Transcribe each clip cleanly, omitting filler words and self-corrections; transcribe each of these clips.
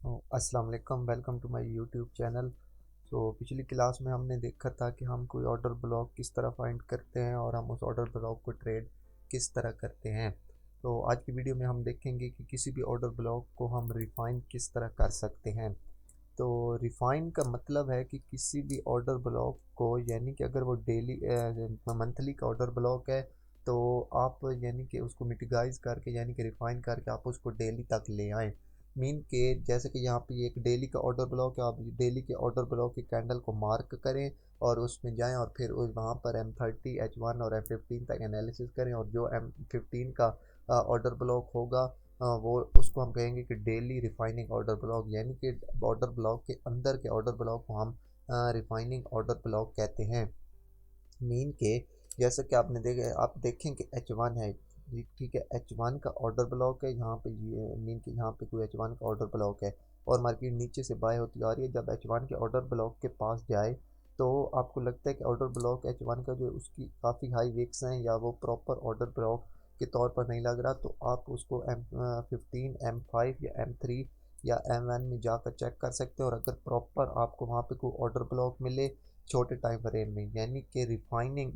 अस्सलाम वालेकुम, welcome to my YouTube channel. पिछली क्लास में हमने देखा था कि हम कोई ऑर्डर ब्लॉक किस तरह फाइंड करते हैं और हम उस ऑर्डर ब्लॉक को ट्रेड किस तरह करते हैं। तो आज की वीडियो में हम देखेंगे कि किसी भी ऑर्डर ब्लॉक को हम रिफाइन किस तरह कर सकते हैं। तो रिफाइन का मतलब है कि किसी भी ऑर्डर ब्लॉक को, यानी कि अगर वो डेली मंथली का ऑर्डर ब्लॉक है तो आप यानी कि उसको मिटिगाइज करके यानी कि रिफाइन करके आप उसको डेली तक ले आएँ। मीन के जैसे कि यहाँ पे एक डेली का ऑर्डर ब्लॉक है, आप डेली के ऑर्डर ब्लॉक के कैंडल को मार्क करें और उसमें जाएं और फिर वहाँ पर M30 H1 और M15 तक एनालिसिस करें, और जो M15 का ऑर्डर ब्लॉक होगा वो उसको हम कहेंगे कि डेली रिफाइनिंग ऑर्डर ब्लॉक, यानी कि ऑर्डर ब्लॉक के अंदर के ऑर्डर ब्लॉक को हम रिफाइनिंग ऑर्डर ब्लॉक कहते हैं। मीन के जैसा कि आपने देखे, आप देखें कि H1 है, ठीक है, H1 का ऑर्डर ब्लॉक है यहाँ पे, ये मीन के यहाँ पे कोई H1 का ऑर्डर ब्लॉक है और मार्केट नीचे से बाय होती आ रही है। जब H1 के ऑर्डर ब्लॉक के पास जाए तो आपको लगता है कि ऑर्डर ब्लॉक H1 का जो उसकी काफ़ी हाई विक्स हैं या वो प्रॉपर ऑर्डर ब्लॉक के तौर पर नहीं लग रहा, तो आप उसको M15 M5 या M3 या M1 में जाकर चेक कर सकते हैं। और अगर प्रॉपर आपको वहाँ पे कोई ऑर्डर ब्लॉक मिले छोटे टाइम फ्रेम में, यानी कि रिफाइनिंग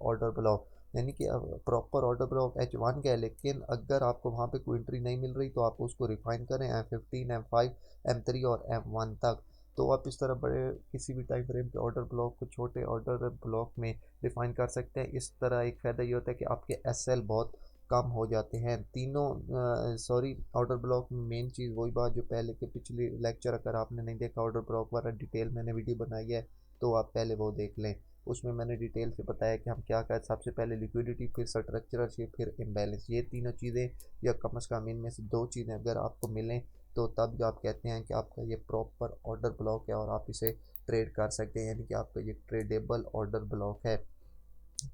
ऑर्डर ब्लॉक, यानी कि प्रॉपर ऑर्डर ब्लॉक H1 का है, लेकिन अगर आपको वहाँ पे कोई एंट्री नहीं मिल रही तो आप उसको रिफाइन करें M15 M5 M3 और M1 तक। तो आप इस तरह बड़े किसी भी टाइम फ्रेम के ऑर्डर ब्लॉक को छोटे ऑर्डर ब्लॉक में रिफाइन कर सकते हैं। इस तरह एक फ़ायदा ये होता है कि आपके SL बहुत कम हो जाते हैं। तीनों सॉरी ऑर्डर ब्लॉक में मेन चीज़ वही बात जो पहले के पिछले लेक्चर, अगर आपने नहीं देखा ऑर्डर ब्लॉक वाला डिटेल मैंने वीडियो बनाई है तो आप पहले वो देख लें। उसमें मैंने डिटेल से बताया कि हम क्या करें। सबसे पहले लिक्विडिटी, फिर स्ट्रक्चरल शेप, फिर इम्बैलेंस, ये तीनों चीज़ें या कम से कम इनमें से दो चीज़ें अगर आपको मिलें तो तब आप कहते हैं कि आपका ये प्रॉपर ऑर्डर ब्लॉक है और आप इसे ट्रेड कर सकते हैं, यानी कि आपका ये ट्रेडेबल ऑर्डर ब्लॉक है।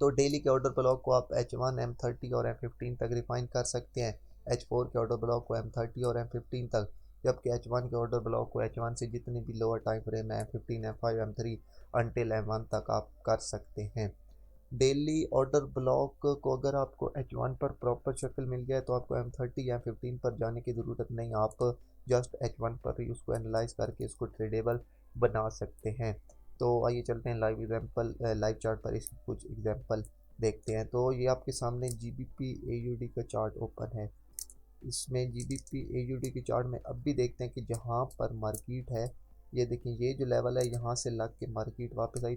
तो डेली के ऑर्डर ब्लॉक को आप H1 M30 और M15 तक रिफाइन कर सकते हैं, H4 के ऑर्डर ब्लॉक को M30 और M15 तक, जबकि H1 के ऑर्डर ब्लॉक को H1 से जितनी भी लोअर टाइम फ्रेम है M15 M5 M3 until M1 तक आप कर सकते हैं। डेली ऑर्डर ब्लॉक को अगर आपको H1 पर प्रॉपर शक्ल मिल जाए तो आपको M30 या M15 पर जाने की ज़रूरत नहीं, आप जस्ट H1 पर ही उसको एनालाइज करके इसको ट्रेडेबल बना सकते हैं। तो आइए चलते हैं लाइव एग्जांपल, लाइव चार्ट पर इसकी कुछ एग्जांपल देखते हैं। तो ये आपके सामने GBP AUD का चार्ट ओपन है। इसमें GBP AUD के चार्ट में अब भी देखते हैं कि जहाँ पर मार्केट है, ये देखें, ये जो लेवल है यहाँ से लग के मार्केट वापस आई,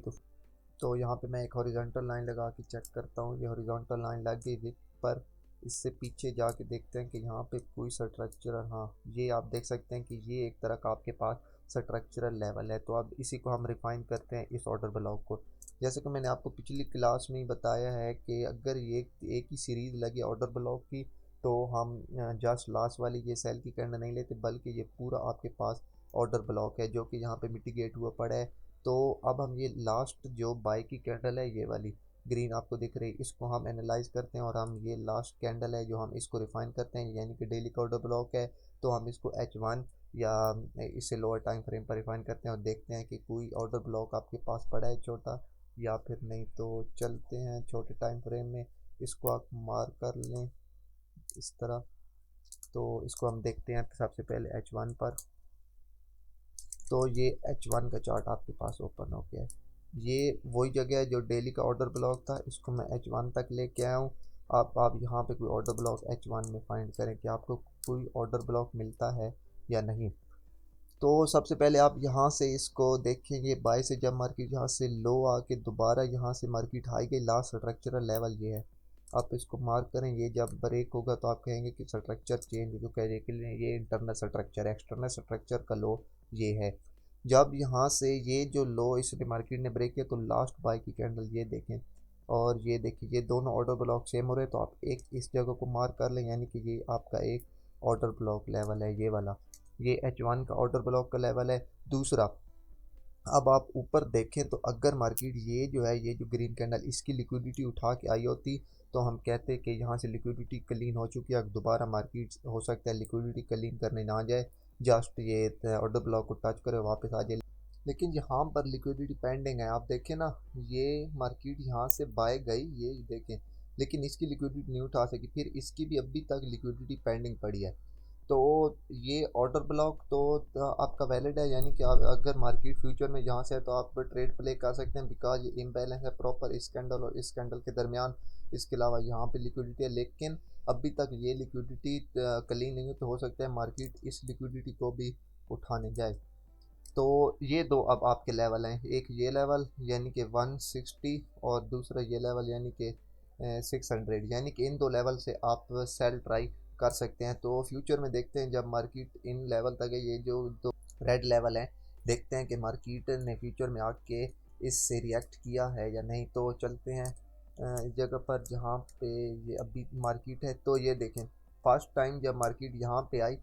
तो यहाँ पे मैं एक हॉरिजॉन्टल लाइन लगा के चेक करता हूँ। ये हॉरिजॉन्टल लाइन लग गई विक पर। इससे पीछे जाके देखते हैं कि यहाँ पे कोई स्ट्रक्चरल, हाँ ये आप देख सकते हैं कि ये एक तरह का आपके पास स्ट्रक्चरल लेवल है। तो अब इसी को हम रिफाइन करते हैं इस ऑर्डर ब्लॉक को। जैसे कि मैंने आपको पिछली क्लास में ही बताया है कि अगर ये एक ही सीरीज़ लगे ऑर्डर ब्लॉक की तो हम जस्ट लास्ट वाली ये सेल की कैंडल नहीं लेते, बल्कि ये पूरा आपके पास ऑर्डर ब्लॉक है जो कि यहाँ पे मिटिगेट हुआ पड़ा है। तो अब हम ये लास्ट जो बाई की कैंडल है, ये वाली ग्रीन आपको दिख रही है, इसको हम एनालाइज करते हैं और हम ये लास्ट कैंडल है जो हम इसको रिफाइन करते हैं, यानी कि डेली का ऑर्डर ब्लॉक है। तो हम इसको H1 या इससे लोअर टाइम फ्रेम पर रिफाइन करते हैं और देखते हैं कि कोई ऑर्डर ब्लॉक आपके पास पड़ा है छोटा या फिर नहीं। तो चलते हैं छोटे टाइम फ्रेम में, इसको आप मार्क कर लें इस तरह। तो इसको हम देखते हैं सबसे पहले H1 पर। तो ये H1 का चार्ट आपके पास ओपन हो गया है। ये वही जगह है जो डेली का ऑर्डर ब्लॉक था, इसको मैं H1 तक लेके आया हूँ। आप यहाँ पे कोई ऑर्डर ब्लॉक H1 में फाइंड करें कि आपको कोई ऑर्डर ब्लॉक मिलता है या नहीं। तो सबसे पहले आप यहाँ से इसको देखेंगे, बाय से जब मार्केट यहाँ से लो आके दोबारा यहाँ से मार्केट हाई गई, लास्ट स्ट्रक्चरल लेवल ये है। आप इसको मार्क करें, ये जब ब्रेक होगा तो आप कहेंगे कि स्ट्रक्चर चेंज, जो कह रहे कि ये इंटरनल स्ट्रक्चर है, एक्सटर्नल स्ट्रक्चर का लो ये है। जब यहाँ से ये जो लो इसने मार्केट ने ब्रेक किया तो लास्ट बाय की कैंडल ये देखें, और ये देखिए ये दोनों ऑर्डर ब्लॉक सेम हो रहे हैं। तो आप एक इस जगह को मार्क कर लें, यानी कि ये आपका एक ऑर्डर ब्लॉक लेवल है, ये वाला, ये H1 का ऑर्डर ब्लॉक का लेवल है। दूसरा, अब आप ऊपर देखें तो अगर मार्केट ये जो है, ये जो ग्रीन कैंडल इसकी लिक्विडिटी उठा के आई होती तो हम कहते कि यहाँ से लिक्विडिटी क्लीन हो चुकी है, दोबारा मार्केट हो सकता है लिक्विडिटी क्लीन करने ना जाए, जस्ट ये ऑर्डर ब्लॉक को टच करे वापस आ जाए। लेकिन यहाँ पर लिक्विडिटी पेंडिंग है, आप देखें ना, ये मार्केट यहाँ से बाय गई, ये देखें, लेकिन इसकी लिक्विडिटी नहीं उठा सकी, फिर इसकी भी अभी तक लिक्विडिटी पेंडिंग पड़ी है। तो ये ऑर्डर ब्लॉक तो आपका वैलिड है, यानी कि आप अगर मार्केट फ्यूचर में जहाँ से है तो आप ट्रेड प्ले कर सकते हैं, बिकॉज ये इम्बैलेंस है प्रॉपर इस कैंडल और इस कैंडल के दरमियान। इसके अलावा यहाँ पे लिक्विडिटी है, लेकिन अभी तक ये लिक्विडिटी क्लीन नहीं है, तो हो सकता है मार्केट इस लिक्विडिटी को भी उठाने जाए। तो ये दो अब आपके लेवल हैं, एक ये लेवल यानी कि 160 और दूसरा ये लेवल यानी कि 600, यानी कि इन दो लेवल से आप सेल ट्राई कर सकते हैं। तो फ्यूचर में देखते हैं जब मार्केट इन लेवल तक है, ये जो दो रेड लेवल हैं, देखते हैं कि मार्केट ने फ्यूचर में आके इससे रिएक्ट किया है या नहीं। तो चलते हैं इस जगह पर जहाँ पे ये अभी मार्केट है। तो ये देखें फर्स्ट टाइम जब मार्केट यहाँ पे आई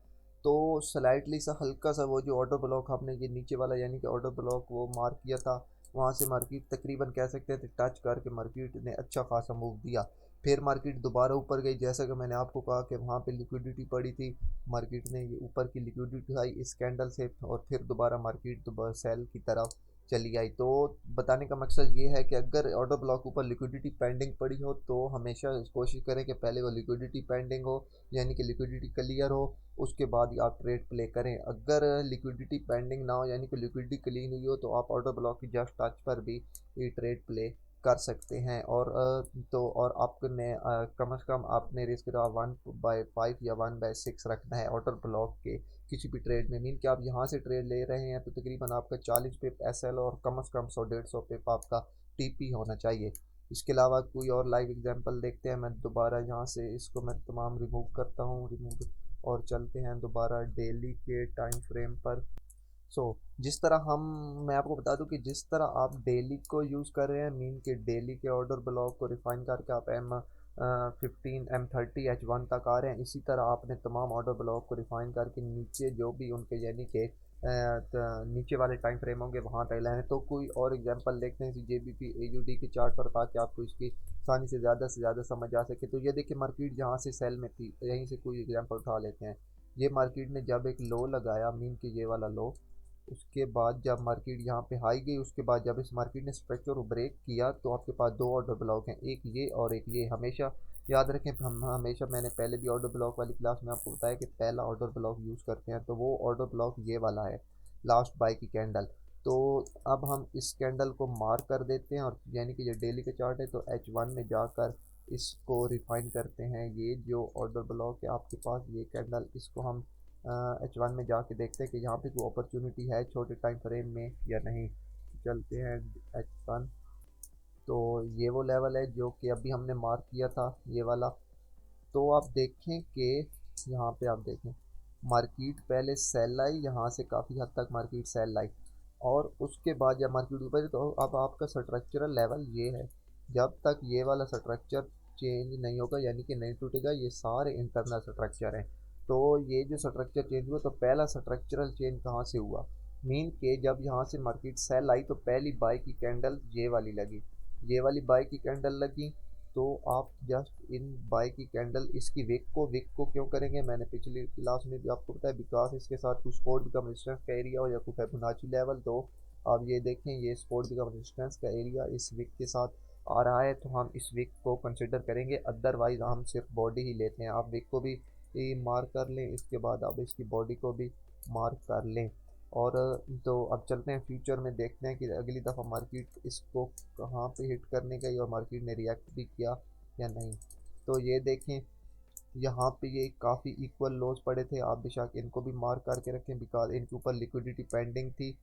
तो स्लाइटली सा हल्का सा वो जो ऑर्डर ब्लॉक आपने ये नीचे वाला यानी कि ऑर्डर ब्लॉक वो मार्क किया था, वहाँ से मार्केट तकरीबन कह सकते थे टच करके मार्केट ने अच्छा खासा मूव दिया। फिर मार्केट दोबारा ऊपर गई, जैसा कि मैंने आपको कहा कि वहाँ पे लिक्विडिटी पड़ी थी, मार्केट ने ये ऊपर की लिक्विडिटी आई इस कैंडल से, और फिर दोबारा मार्केट दोबारा सेल की तरफ चली आई। तो बताने का मकसद ये है कि अगर ऑर्डर ब्लॉक ऊपर लिक्विडिटी पेंडिंग पड़ी हो तो हमेशा कोशिश करें कि पहले वो लिक्विडिटी पेंडिंग हो, यानी कि लिक्विडिटी क्लियर हो, उसके बाद ही आप ट्रेड प्ले करें। अगर लिक्विडिटी पेंडिंग ना हो यानी कि लिक्विडिटी क्लीन हुई हो तो आप ऑर्डर ब्लॉक की जस्ट टच पर भी ये ट्रेड प्ले कर सकते हैं। और तो और आपने कम से कम आपने रिस्क 1/5 या 1/6 रखना है ऑर्डर ब्लॉक के किसी भी ट्रेड में। मीन कि आप यहाँ से ट्रेड ले रहे हैं तो तकरीबन आपका 40 पिप एसएल और कम से कम 100-150 पिप आपका टीपी होना चाहिए। इसके अलावा कोई और लाइव एग्जांपल देखते हैं। मैं दोबारा यहाँ से इसको मैं तमाम रिमूव करता हूँ, रिमूव, और चलते हैं दोबारा डेली के टाइम फ्रेम पर। जिस तरह हम मैं आपको बता दूं कि जिस तरह आप डेली को यूज़ कर रहे हैं, मीन के डेली के ऑर्डर ब्लॉक को रिफाइन करके आप M15 M30 H1 तक आ रहे हैं, इसी तरह आपने तमाम ऑर्डर ब्लॉक को रिफाइन करके नीचे जो भी उनके यानी कि नीचे वाले टाइम फ्रेम होंगे वहाँ तक लाए हैं। तो कोई और एग्जांपल देखते हैं JBP AUD के चार्ट पर, ताकि आपको इसकी आसानी से ज़्यादा समझ आ सके। तो ये देखिए मार्केट जहाँ से सेल में थी, यहीं से कोई एग्जांपल उठा लेते हैं। ये मार्केट ने जब एक लो लगाया, मीन के ये वाला लो, उसके बाद जब मार्केट यहाँ पे हाई गई, उसके बाद जब इस मार्केट ने स्ट्रक्चर को ब्रेक किया तो आपके पास दो ऑर्डर ब्लॉक हैं, एक ये और एक ये। हमेशा याद रखें, हम हमेशा, मैंने पहले भी ऑर्डर ब्लॉक वाली क्लास में आपको बताया कि पहला ऑर्डर ब्लॉक यूज़ करते हैं, तो वो ऑर्डर ब्लॉक ये वाला है, लास्ट बाय की कैंडल। तो अब हम इस कैंडल को मार्क कर देते हैं, और यानी कि ये डेली का चार्ट है, तो H1 में जाकर इसको रिफाइन करते हैं। ये जो ऑर्डर ब्लॉक है आपके पास, ये कैंडल, इसको हम H1 में जाके देखते हैं कि यहाँ पे कोई अपॉर्चुनिटी है छोटे टाइम फ्रेम में या नहीं। चलते हैं H1। तो ये वो लेवल है जो कि अभी हमने मार्क किया था, ये वाला। तो आप देखें कि यहाँ पे आप देखें मार्केट पहले सेल आई, यहाँ से काफ़ी हद तक मार्केट सेल आई, और उसके बाद जब मार्केट ऊपर, तो अब आपका स्ट्रक्चरल लेवल ये है। जब तक ये वाला स्ट्रक्चर चेंज नहीं होगा यानी कि नहीं टूटेगा, ये सारे इंटरनल स्ट्रक्चर हैं। तो ये जो स्ट्रक्चर चेंज हुआ, तो पहला स्ट्रक्चरल चेंज कहाँ से हुआ, मीन के जब यहाँ से मार्केट सेल आई तो पहली बाय की कैंडल ये वाली लगी, ये वाली बाय की कैंडल लगी। तो आप जस्ट इन बाय की कैंडल, इसकी विक को क्यों करेंगे, मैंने पिछली क्लास में भी आपको बताया, बिकॉज इसके साथ कुछ सपोर्ट बिकम रेजिस्टेंस का एरिया हो या कोई फिबोनाची लेवल। तो आप ये देखें, ये सपोर्ट बिकम रेजिस्टेंस का एरिया इस विक के साथ आ रहा है, तो हम इस विक को कंसिडर करेंगे, अदरवाइज हम सिर्फ बॉडी ही लेते हैं। आप विक को भी मार्क कर लें, इसके बाद आप इसकी बॉडी को भी मार्क कर लें। और तो अब चलते हैं फ्यूचर में, देखते हैं कि अगली दफ़ा मार्केट इसको कहाँ पे हिट करने गई और मार्केट ने रिएक्ट भी किया या नहीं। तो ये देखें यहाँ पे ये काफ़ी इक्वल लॉस पड़े थे, आप बेशक इनको भी मार्क करके रखें, बिकॉज इनके ऊपर लिक्विडिटी पेंडिंग थी।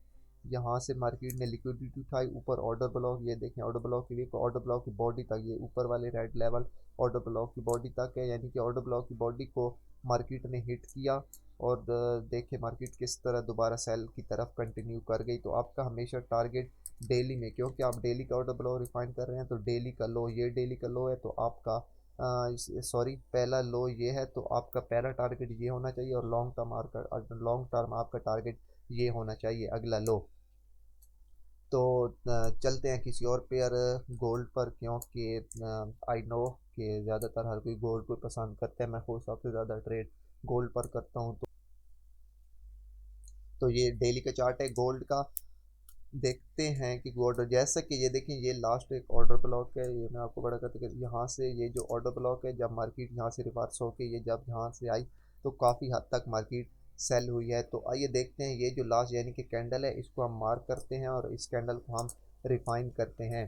यहाँ से मार्केट ने लिक्विडिटी उठाई, ऊपर ऑर्डर ब्लॉक, ये देखें ऑर्डर ब्लॉक की वीक, ऑर्डर ब्लॉक की बॉडी तक, ये ऊपर वाले रेड लेवल ऑर्डर ब्लॉक की बॉडी तक है, यानी कि ऑर्डर ब्लॉक की बॉडी को मार्केट ने हिट किया। और देखें मार्केट किस तरह दोबारा सेल की तरफ कंटिन्यू कर गई। तो आपका हमेशा टारगेट डेली में, क्योंकि आप डेली का ऑर्डर ब्लॉक रिफाइन कर रहे हैं, तो डेली का लो, ये डेली का लो है, तो आपका सॉरी पहला लो ये है, तो आपका पहला टारगेट ये होना चाहिए, और लॉन्ग टर्म आपका टारगेट ये होना चाहिए अगला लो। तो चलते हैं किसी और पेयर गोल्ड पर, क्योंकि आई नो कि ज़्यादातर हर कोई गोल्ड को पसंद करता है, मैं खुद सबसे ज़्यादा ट्रेड गोल्ड पर करता हूँ। तो ये डेली का चार्ट है गोल्ड का, देखते हैं कि ऑर्डर, जैसा कि ये देखें ये लास्ट एक ऑर्डर ब्लॉक है, ये मैं आपको बड़ा करते कि यहाँ से ये जो ऑर्डर ब्लॉक है, जब मार्केट यहाँ से रिवर्स होके ये जब यहाँ से आई तो काफ़ी हद तक मार्केट सेल हुई है। तो आइए देखते हैं, ये जो लास्ट यानी कि कैंडल है इसको हम मार्क करते हैं और इस कैंडल को हम रिफाइन करते हैं।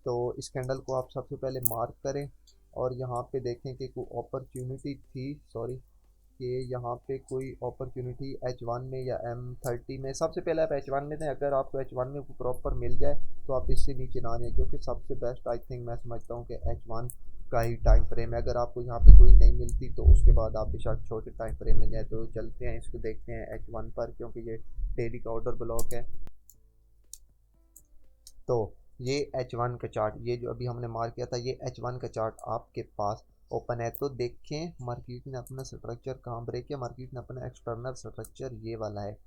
तो इस कैंडल को आप सबसे पहले मार्क करें और यहाँ पे देखें कि कोई अपॉर्चुनिटी थी, सॉरी, कि यहाँ पे कोई अपॉर्चुनिटी H1 में या M30 में। सबसे पहले आप H1 में दें, अगर आपको H1 में प्रॉपर मिल जाए तो आप इससे नीचे ना जाए, क्योंकि सबसे बेस्ट आई थिंक मैं समझता हूँ कि H1 का ही टाइम फ्रेम है। अगर आपको यहाँ पे कोई नहीं मिलती तो उसके बाद आप बेशक छोटे टाइम फ्रेम में जाए। तो चलते हैं, इसको देखते हैं H1 पर, क्योंकि ये डेली का ऑर्डर ब्लॉक है। तो ये H1 का चार्ट, ये जो अभी हमने मार्क किया था, ये H1 का चार्ट आपके पास ओपन है। तो देखें मार्केट ने अपना स्ट्रक्चर कहाँ ब्रेक किया, मार्केट ने अपना एक्सटर्नल स्ट्रक्चर ये वाला है।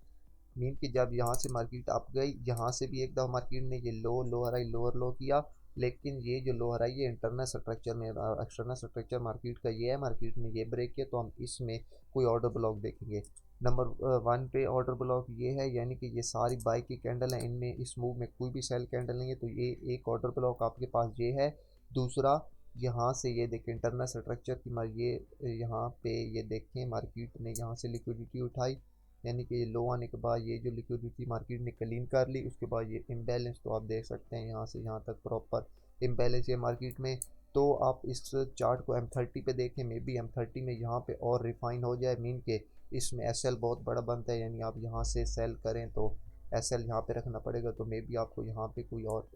मीन कि जब यहाँ से मार्केट अप गई, यहाँ से भी एक दफ़ा मार्केट ने ये लोअर हाई लोअर लो किया, लेकिन ये जो लोअर हाई ये इंटरनल स्ट्रक्चर में, एक्सटर्नल स्ट्रक्चर मार्केट का ये है, मार्केट ने ये ब्रेक किया, तो हम इसमें कोई ऑर्डर ब्लॉक देखेंगे। नंबर 1 पे ऑर्डर ब्लॉक ये है, यानी कि ये सारी बाई की कैंडल है, इनमें इस मूव में कोई भी सेल कैंडल नहीं है, तो ये एक ऑर्डर ब्लॉक आपके पास ये है। दूसरा, यहाँ से ये देखें इंटरनल स्ट्रक्चर की ये यहाँ पे ये देखें मार्केट ने यहाँ से लिक्विडिटी उठाई, यानी कि ये लो आने के बाद ये जो लिक्विडिटी मार्केट ने क्लीन कर ली, उसके बाद ये इम्बैलेंस, तो आप देख सकते हैं यहाँ से यहाँ तक प्रॉपर इम्बैलेंस है मार्केट में। तो आप इस चार्ट को M30 पे देखें, मे बी M30 में यहाँ पे और रिफाइन हो जाए, मीन के इसमें SL बहुत बड़ा बनता है, यानी आप यहाँ से सेल करें तो SL यहाँ पे रखना पड़ेगा, तो मे बी आपको यहाँ पे कोई और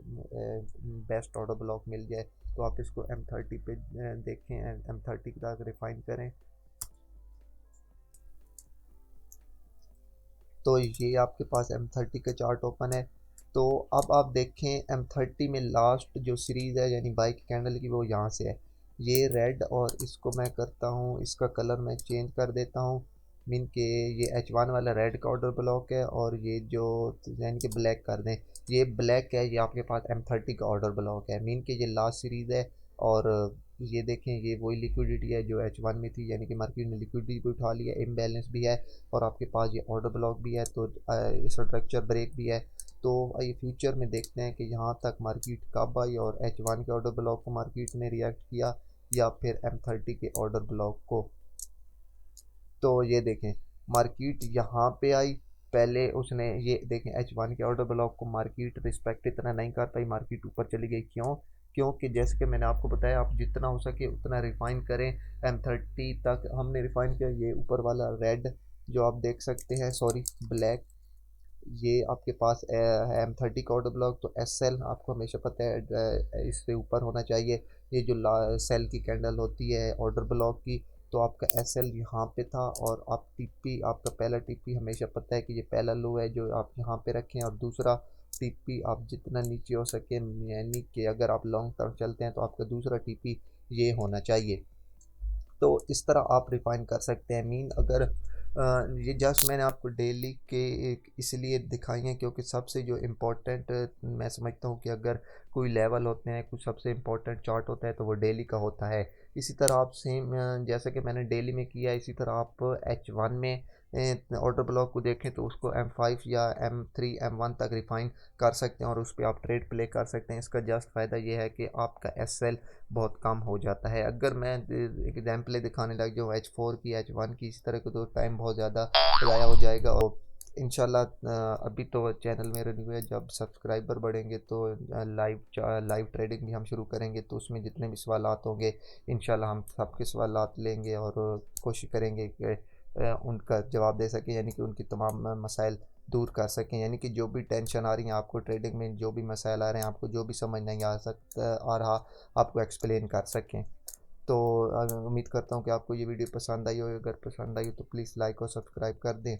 बेस्ट ऑर्डर ब्लॉक मिल जाए। तो आप इसको M30 पे देखें, M30 तक रिफाइन करें। तो ये आपके पास M30 का चार्ट ओपन है। तो अब आप देखें M30 में लास्ट जो सीरीज़ है यानी बाई की कैंडल की, वो यहाँ से है, ये रेड, और इसको मैं करता हूँ, इसका कलर मैं चेंज कर देता हूँ, मीन के ये H1 वाला रेड का ऑर्डर ब्लॉक है, और ये जो यानी कि ब्लैक कर दें, ये ब्लैक है, ये आपके पास M30 का ऑर्डर ब्लॉक है, मीन के ये लास्ट सीरीज़ है। और ये देखें, ये वही लिक्विडिटी है जो H1 में थी, यानी कि मार्केट ने लिक्विडिटी भी उठा लिया, इम्बैलेंस भी है, और आपके पास ये ऑर्डर ब्लॉक भी है, तो स्ट्रक्चर ब्रेक भी है। तो ये फ्यूचर में देखते हैं कि यहाँ तक मार्केट कब आई और H1 के ऑर्डर ब्लॉक को मार्केट ने रिएक्ट किया या फिर M30 के ऑर्डर ब्लॉक को। तो ये देखें मार्केट यहाँ पे आई, पहले उसने ये देखें H1 के ऑर्डर ब्लॉक को मार्केट रिस्पेक्ट इतना नहीं कर पाई, मार्केट ऊपर चली गई। क्यों? क्योंकि जैसे कि मैंने आपको बताया, आप जितना हो सके उतना रिफाइन करें। M30 तक हमने रिफाइन किया, ये ऊपर वाला रेड जो आप देख सकते हैं, सॉरी ब्लैक, ये आपके पास है M30 का ऑर्डर ब्लॉक। तो SL आपको हमेशा पता है इससे ऊपर होना चाहिए, ये जो सेल की कैंडल होती है ऑर्डर ब्लॉक की, तो आपका SL यहाँ पे था, और आप TP, आपका पहला TP हमेशा पता है कि ये पहला लो है जो आप यहाँ पे रखें, और दूसरा TP आप जितना नीचे हो सके, यानी कि अगर आप लॉन्ग टर्म चलते हैं तो आपका दूसरा TP ये होना चाहिए। तो इस तरह आप रिफाइन कर सकते हैं। मीन अगर ये जस्ट मैंने आपको डेली के एक इसलिए दिखाई हैं, क्योंकि सबसे जो इम्पोर्टेंट मैं समझता हूँ कि अगर कोई लेवल होते हैं, कुछ सबसे इम्पोर्टेंट चार्ट होता है तो वो डेली का होता है। इसी तरह आप सेम जैसे कि मैंने डेली में किया, इसी तरह आप H1 में ऑर्डर ब्लॉक को देखें तो उसको M5 या M3 M1 तक रिफाइन कर सकते हैं, और उस पर आप ट्रेड प्ले कर सकते हैं। इसका जस्ट फ़ायदा ये है कि आपका SL बहुत कम हो जाता है। अगर मैं एग्जाम्पलें दिखाने लग जाऊँ H4 की, H1 की, इस तरह को, तो टाइम बहुत ज़्यादा ज़ाया हो जाएगा। और इंशाल्लाह अभी तो चैनल मेरे न्यू है, जब सब्सक्राइबर बढ़ेंगे तो लाइव ट्रेडिंग भी हम शुरू करेंगे, तो उसमें जितने भी सवालात होंगे इंशाल्लाह हम सबके सवालात लेंगे और कोशिश करेंगे कि उनका जवाब दे सकें, यानी कि उनकी तमाम मसाइल दूर कर सकें, यानी कि जो भी टेंशन आ रही है आपको ट्रेडिंग में, जो भी मसाइल आ रहे हैं आपको, जो भी समझ नहीं आ रहा, आपको एक्सप्लेन कर सकें। तो उम्मीद करता हूँ कि आपको ये वीडियो पसंद आई हो। अगर पसंद आई हो तो प्लीज़ लाइक और सब्सक्राइब कर दें।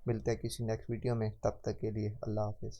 मिलते हैं किसी नेक्स्ट वीडियो में, तब तक के लिए अल्लाह हाफिज़।